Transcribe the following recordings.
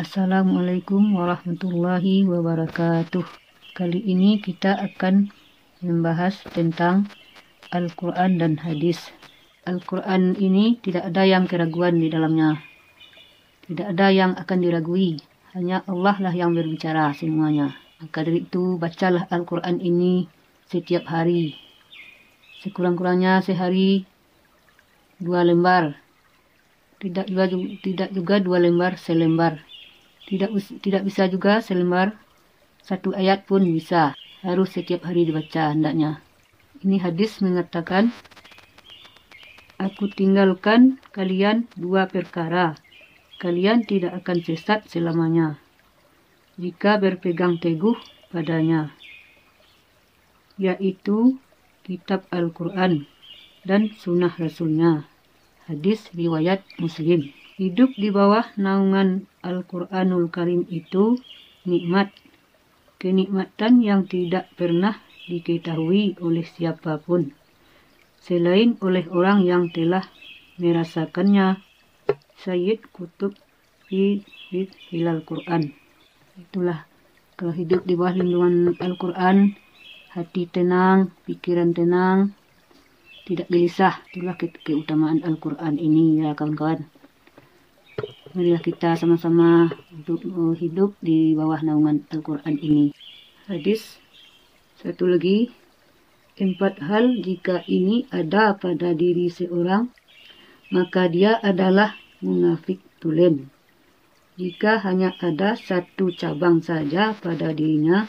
Assalamualaikum warahmatullahi wabarakatuh. Kali ini kita akan membahas tentang Al-Quran dan hadis. Al-Quran ini tidak ada yang keraguan di dalamnya. Tidak ada yang akan diragui. Hanya Allah lah yang berbicara semuanya. Maka dari itu bacalah Al-Quran ini setiap hari. Sekurang-kurangnya sehari 2 lembar. Tidak juga 2 lembar, selembar. Tidak bisa juga selembar, 1 ayat pun bisa. Harus setiap hari dibaca hendaknya. Ini hadis mengatakan, aku tinggalkan kalian 2 perkara. Kalian tidak akan sesat selamanya jika berpegang teguh padanya, yaitu kitab Al-Quran dan sunnah Rasulnya. Hadis riwayat Muslim. Hidup di bawah naungan Al-Quranul Karim itu nikmat. Kenikmatan yang tidak pernah diketahui oleh siapapun selain oleh orang yang telah merasakannya. Sayyid Qutb fi Hilal Quran. Itulah, kalau hidup di bawah lindungan Al-Quran, hati tenang, pikiran tenang, tidak gelisah. Itulah keutamaan Al-Quran ini ya kawan-kawan. Marilah kita sama-sama untuk hidup di bawah naungan Al-Quran ini. Hadis satu lagi, 4 hal jika ini ada pada diri seorang, maka dia adalah munafik tulen. Jika hanya ada 1 cabang saja pada dirinya,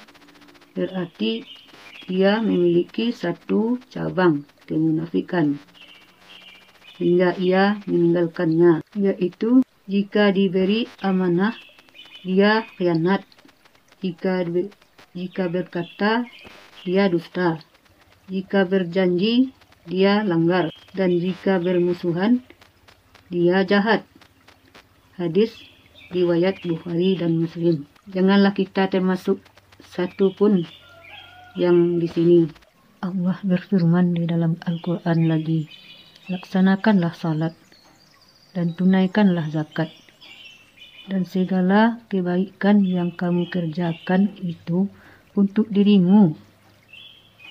berarti dia memiliki 1 cabang kemunafikan hingga ia meninggalkannya, yaitu jika diberi amanah dia khianat, jika berkata dia dusta, jika berjanji dia langgar, dan jika bermusuhan dia jahat. Hadis riwayat Bukhari dan Muslim. Janganlah kita termasuk 1 pun yang di sini. Allah berfirman di dalam Al-Quran lagi, laksanakanlah salat dan tunaikanlah zakat, dan segala kebaikan yang kamu kerjakan itu untuk dirimu.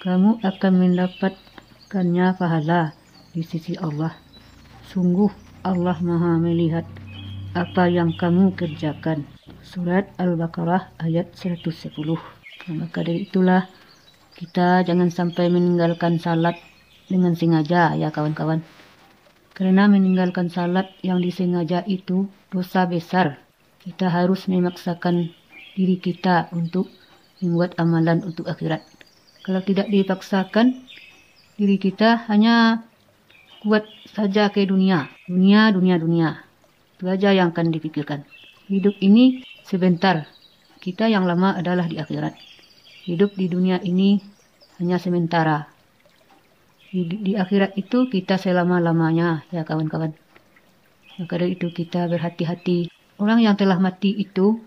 Kamu akan mendapatkannya pahala di sisi Allah. Sungguh Allah Maha melihat apa yang kamu kerjakan. Surat Al-Baqarah ayat 110. Maka dari itulah kita jangan sampai meninggalkan salat dengan sengaja ya kawan-kawan. Karena meninggalkan salat yang disengaja itu dosa besar. Kita harus memaksakan diri kita untuk membuat amalan untuk akhirat. Kalau tidak dipaksakan, diri kita hanya kuat saja ke dunia. Dunia. Itu aja yang akan dipikirkan. Hidup ini sebentar. Kita yang lama adalah di akhirat. Hidup di dunia ini hanya sementara. Di akhirat itu kita selama-lamanya ya kawan-kawan. Maka dari itu kita berhati-hati. Orang yang telah mati itu,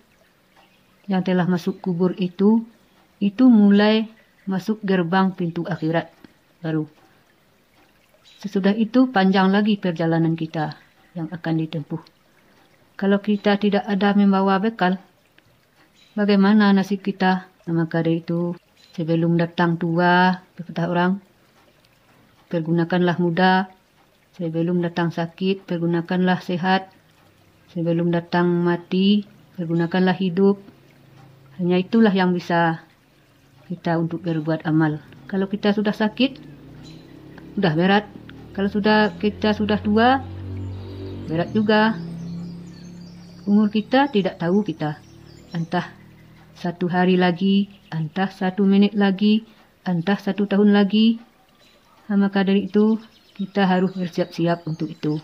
yang telah masuk kubur itu mulai masuk gerbang pintu akhirat baru. Sesudah itu panjang lagi perjalanan kita yang akan ditempuh. Kalau kita tidak ada membawa bekal, bagaimana nasib kita? Maka dari itu sebelum datang tua, kata orang, pergunakanlah muda. Sebelum datang sakit, pergunakanlah sehat. Sebelum datang mati, pergunakanlah hidup. Hanya itulah yang bisa kita untuk berbuat amal. Kalau kita sudah sakit, sudah berat. Kalau kita sudah tua, berat juga. Umur kita tidak tahu kita. Entah 1 hari lagi, entah 1 menit lagi, entah 1 tahun lagi. Maka dari itu kita harus bersiap-siap untuk itu.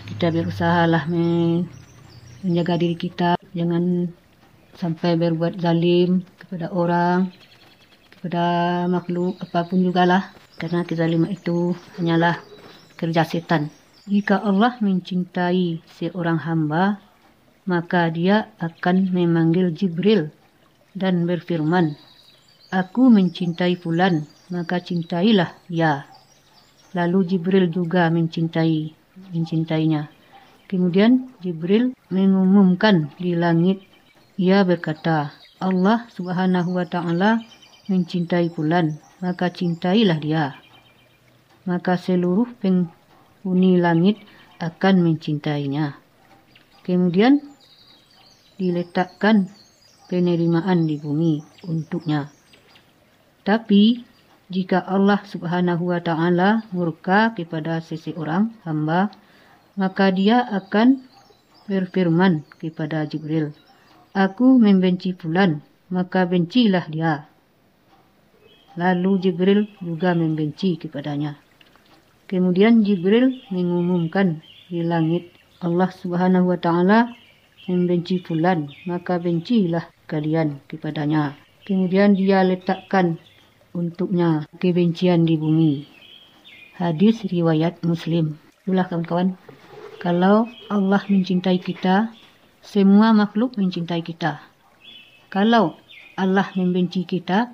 Kita berusahalah menjaga diri kita. Jangan sampai berbuat zalim kepada orang, kepada makhluk apapun jugalah. Karena kezaliman itu hanyalah kerja setan. Jika Allah mencintai seorang hamba, maka dia akan memanggil Jibril dan berfirman, aku mencintai fulan, maka cintailah dia. Lalu Jibril juga mencintainya. Kemudian Jibril mengumumkan di langit. Ia berkata, Allah Subhanahu wa Ta'ala mencintai fulan, maka cintailah dia. Maka seluruh penghuni langit akan mencintainya. Kemudian diletakkan penerimaan di bumi untuknya. Tapi jika Allah Subhanahu wa Ta'ala murka kepada seseorang hamba, maka dia akan berfirman kepada Jibril, Aku membenci fulan, maka bencilah dia. Lalu Jibril juga membenci kepadanya. Kemudian Jibril mengumumkan di langit, Allah Subhanahu wa Ta'ala membenci fulan, maka bencilah kalian kepadanya. Kemudian dia letakkan untuknya kebencian di bumi. Hadis riwayat Muslim. Itulah kawan-kawan, kalau Allah mencintai kita, semua makhluk mencintai kita. Kalau Allah membenci kita,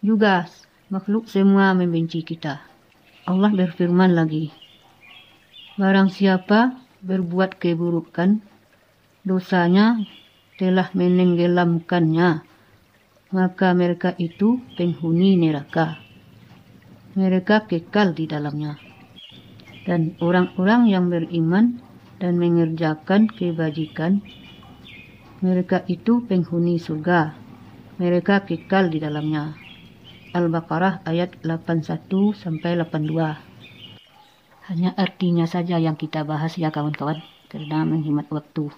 juga makhluk semua membenci kita. Allah berfirman lagi, Barang siapa berbuat keburukan, dosanya telah menenggelamkannya, maka mereka itu penghuni neraka. Mereka kekal di dalamnya. Dan orang-orang yang beriman dan mengerjakan kebajikan, mereka itu penghuni surga. Mereka kekal di dalamnya. Al-Baqarah ayat 81 sampai 82. Hanya artinya saja yang kita bahas ya kawan-kawan, karena menghemat waktu.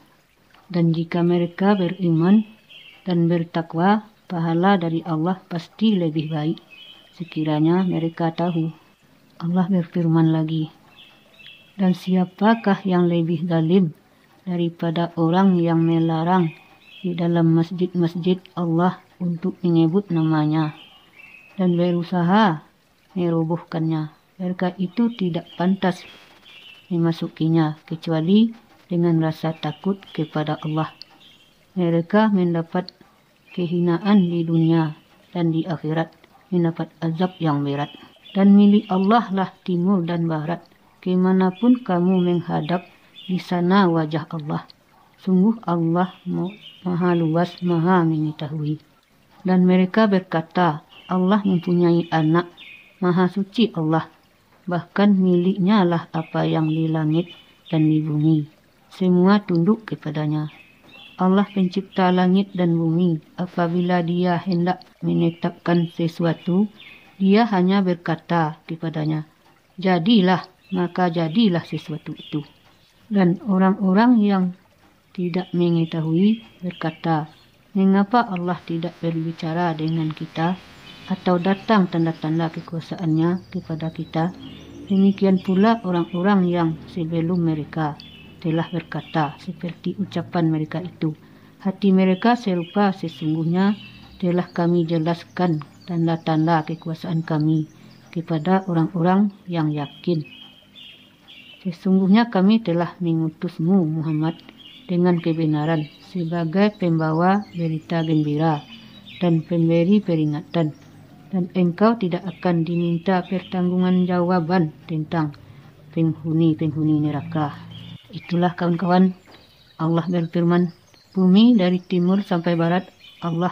Dan jika mereka beriman dan bertakwa, pahala dari Allah pasti lebih baik sekiranya mereka tahu. Allah berfirman lagi, Dan siapakah yang lebih zalim daripada orang yang melarang di dalam masjid-masjid Allah untuk menyebut namanya dan berusaha merobohkannya. Mereka itu tidak pantas memasukinya kecuali dengan rasa takut kepada Allah. Mereka mendapat kehinaan di dunia dan di akhirat mendapat azab yang berat. Dan milik Allah lah timur dan barat. Kemanapun kamu menghadap, di sana wajah Allah. Sungguh Allah maha luas, maha mengetahui. Dan mereka berkata, Allah mempunyai anak, maha suci Allah. Bahkan miliknya lah apa yang di langit dan di bumi. Semua tunduk kepadanya. Allah pencipta langit dan bumi. Apabila dia hendak menetapkan sesuatu, dia hanya berkata kepadanya, jadilah, maka jadilah sesuatu itu. Dan orang-orang yang tidak mengetahui berkata, mengapa Allah tidak berbicara dengan kita atau datang tanda-tanda kekuasaannya kepada kita? Demikian pula orang-orang yang sebelum mereka telah berkata seperti ucapan mereka itu. Hati mereka serupa, sesungguhnya telah kami jelaskan tanda-tanda kekuasaan kami kepada orang-orang yang yakin. Sesungguhnya kami telah mengutusmu Muhammad dengan kebenaran sebagai pembawa berita gembira dan pemberi peringatan, dan engkau tidak akan diminta pertanggungjawaban tentang penghuni-penghuni neraka. Itulah kawan-kawan, Allah berfirman, bumi dari timur sampai barat Allah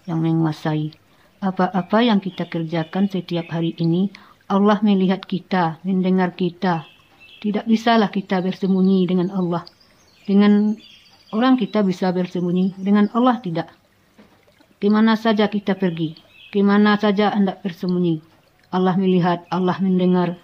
yang menguasai. Apa-apa yang kita kerjakan setiap hari ini, Allah melihat kita, mendengar kita. Tidak bisalah kita bersembunyi dengan Allah. Dengan orang kita bisa bersembunyi, dengan Allah tidak. Kemana saja kita pergi, kemana saja hendak bersembunyi, Allah melihat, Allah mendengar.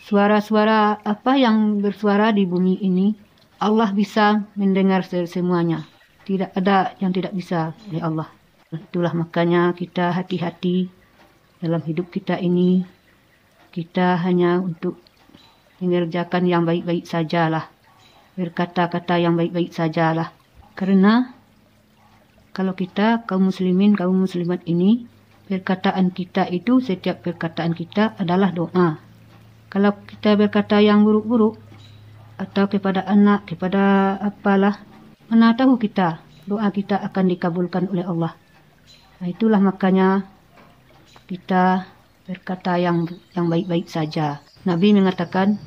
Suara-suara apa yang bersuara di bumi ini, Allah bisa mendengar semuanya. Tidak ada yang tidak bisa oleh Allah. Itulah makanya kita hati-hati dalam hidup kita ini. Kita hanya untuk mengerjakan yang baik-baik sajalah. Berkata-kata yang baik-baik sajalah. Karena kalau kita kaum muslimin, kaum muslimat ini, perkataan kita itu, setiap perkataan kita adalah doa. Kalau kita berkata yang buruk-buruk, atau kepada anak, kepada apalah, mana tahu kita, doa kita akan dikabulkan oleh Allah. Nah, itulah makanya kita berkata yang baik-baik saja. Nabi mengatakan,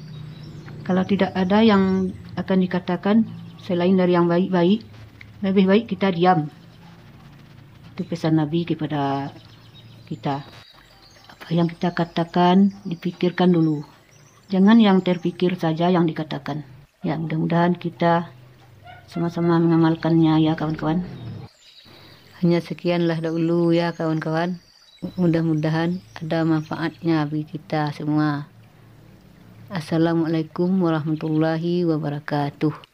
kalau tidak ada yang akan dikatakan selain dari yang baik-baik, lebih baik kita diam. Itu pesan Nabi kepada kita. Apa yang kita katakan dipikirkan dulu. Jangan yang terpikir saja yang dikatakan. Ya, mudah-mudahan kita sama-sama mengamalkannya ya kawan-kawan. Hanya sekianlah dahulu ya kawan-kawan. Mudah-mudahan ada manfaatnya bagi kita semua. Assalamualaikum warahmatullahi wabarakatuh.